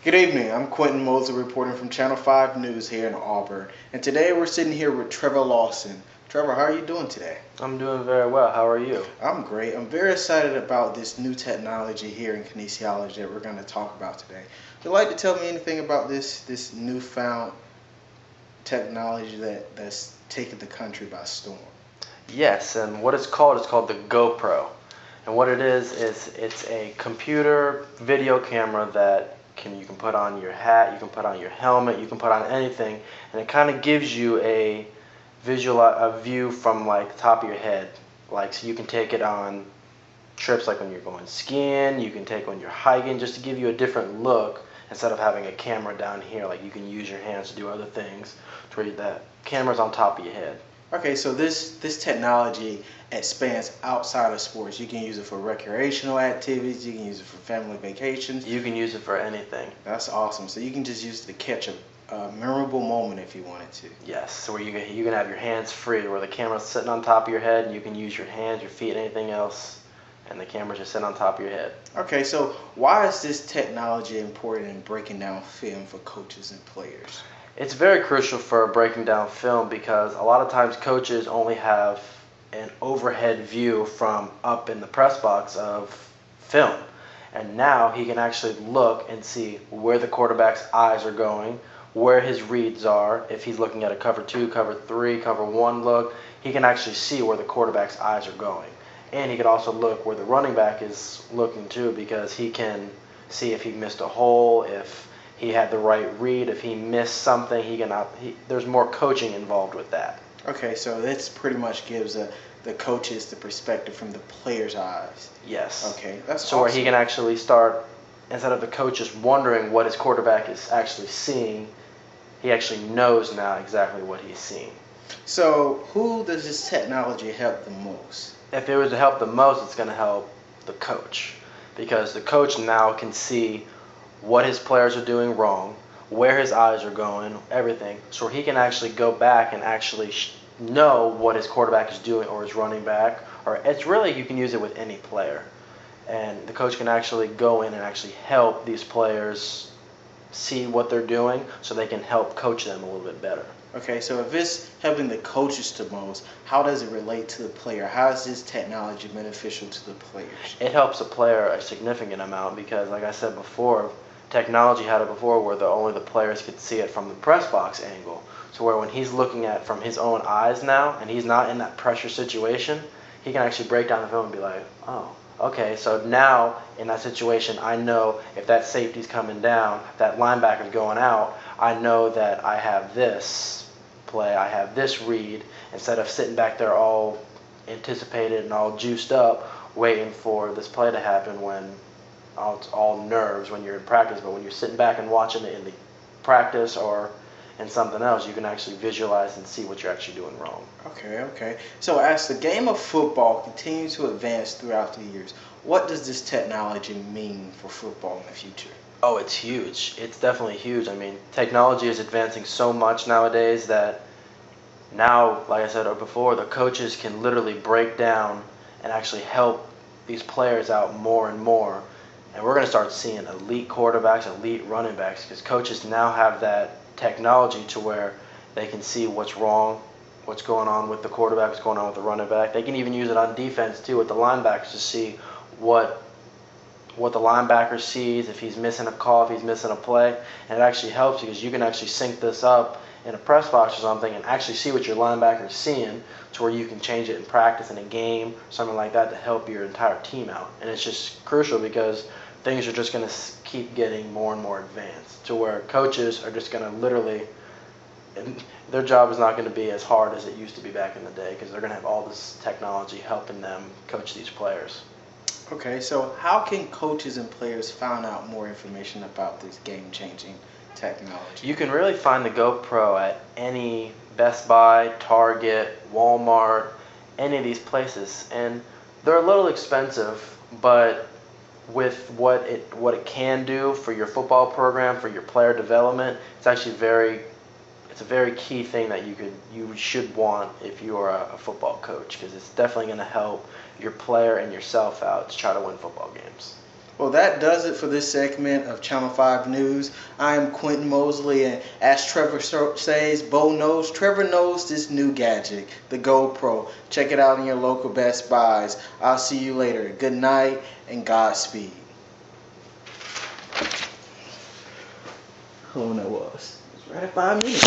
Good evening. I'm Quentin Mosley reporting from Channel 5 News here in Auburn. And today we're sitting here with Trevor Lawson. Trevor, how are you doing today? I'm doing very well. How are you? I'm great. I'm very excited about this new technology here in kinesiology that we're going to talk about today. Would you like to tell me anything about this newfound technology that's taken the country by storm? Yes, and what it's called the GoPro. And what it is it's a computer video camera that you can put on your hat, you can put on your helmet, you can put on anything, and it kind of gives you a view from like the top of your head. Like, so you can take it on trips like when you're going skiing, you can take when you're hiking, just to give you a different look instead of having a camera down here. Like, you can use your hands to do other things to where that camera's on top of your head. Okay, so this technology expands outside of sports. You can use it for recreational activities. You can use it for family vacations. You can use it for anything. That's awesome. So you can just use it to catch a memorable moment if you wanted to. Yes, so where you can have your hands free, where the camera's sitting on top of your head, and you can use your hands, your feet, anything else, and the camera's just sitting on top of your head. Okay, so why is this technology important in breaking down film for coaches and players? It's very crucial for breaking down film because a lot of times coaches only have an overhead view from up in the press box of film. And now he can actually look and see where the quarterback's eyes are going, where his reads are. If he's looking at a cover 2, cover 3, cover 1 look, he can actually see where the quarterback's eyes are going. And he can also look where the running back is looking too, because he can see if he missed a hole, if he had the right read, if he missed something, there's more coaching involved with that. Okay, so this pretty much gives the coaches the perspective from the player's eyes. Yes. Okay, that's so awesome. Where he can actually start, instead of the coach just wondering what his quarterback is actually seeing, he actually knows now exactly what he's seeing. So who does this technology help the most? If it was to help the most, it's going to help the coach, because the coach now can see what his players are doing wrong, where his eyes are going, everything, so he can actually go back and actually know what his quarterback is doing, or his running back, or it's really, you can use it with any player. And the coach can actually go in and actually help these players see what they're doing so they can help coach them a little bit better. Okay, so if it's helping the coaches the most, how does it relate to the player? How is this technology beneficial to the players? It helps a player a significant amount because, like I said before, technology had it before where only the players could see it from the press box angle. So where when he's looking at from his own eyes now and he's not in that pressure situation, he can actually break down the film and be like, oh, okay, so now in that situation, I know if that safety's coming down, that linebacker's going out, I know that I have this play, I have this read, instead of sitting back there all anticipated and all juiced up waiting for this play to happen when it's all nerves when you're in practice. But when you're sitting back and watching it in the practice or in something else, you can actually visualize and see what you're actually doing wrong. Okay. So as the game of football continues to advance throughout the years, what does this technology mean for football in the future? Oh, it's huge. It's definitely huge. I mean, technology is advancing so much nowadays that now, like I said before, the coaches can literally break down and actually help these players out more and more. And we're going to start seeing elite quarterbacks, elite running backs, because coaches now have that technology to where they can see what's wrong, what's going on with the quarterback, what's going on with the running back. They can even use it on defense too with the linebackers to see what the linebacker sees, if he's missing a call, if he's missing a play. And it actually helps because you can actually sync this up in a press box or something and actually see what your linebacker is seeing, to where you can change it in practice in a game, something like that, to help your entire team out. And it's just crucial because things are just going to keep getting more and more advanced, to where coaches are just going to literally, their job is not going to be as hard as it used to be back in the day, because they're going to have all this technology helping them coach these players. Okay, so how can coaches and players find out more information about this game-changing technology? You can really find the GoPro at any Best Buy, Target, Walmart, any of these places, and they're a little expensive, but with what it can do for your football program, for your player development, it's actually it's a very key thing that you should want if you are a football coach, because it's definitely going to help your player and yourself out to try to win football games. Well, that does it for this segment of Channel 5 News. I am Quentin Mosley, and as Trevor says, Trevor knows this new gadget, the GoPro. Check it out in your local Best Buys. I'll see you later. Good night and Godspeed. How long that was? It's right at 5 minutes.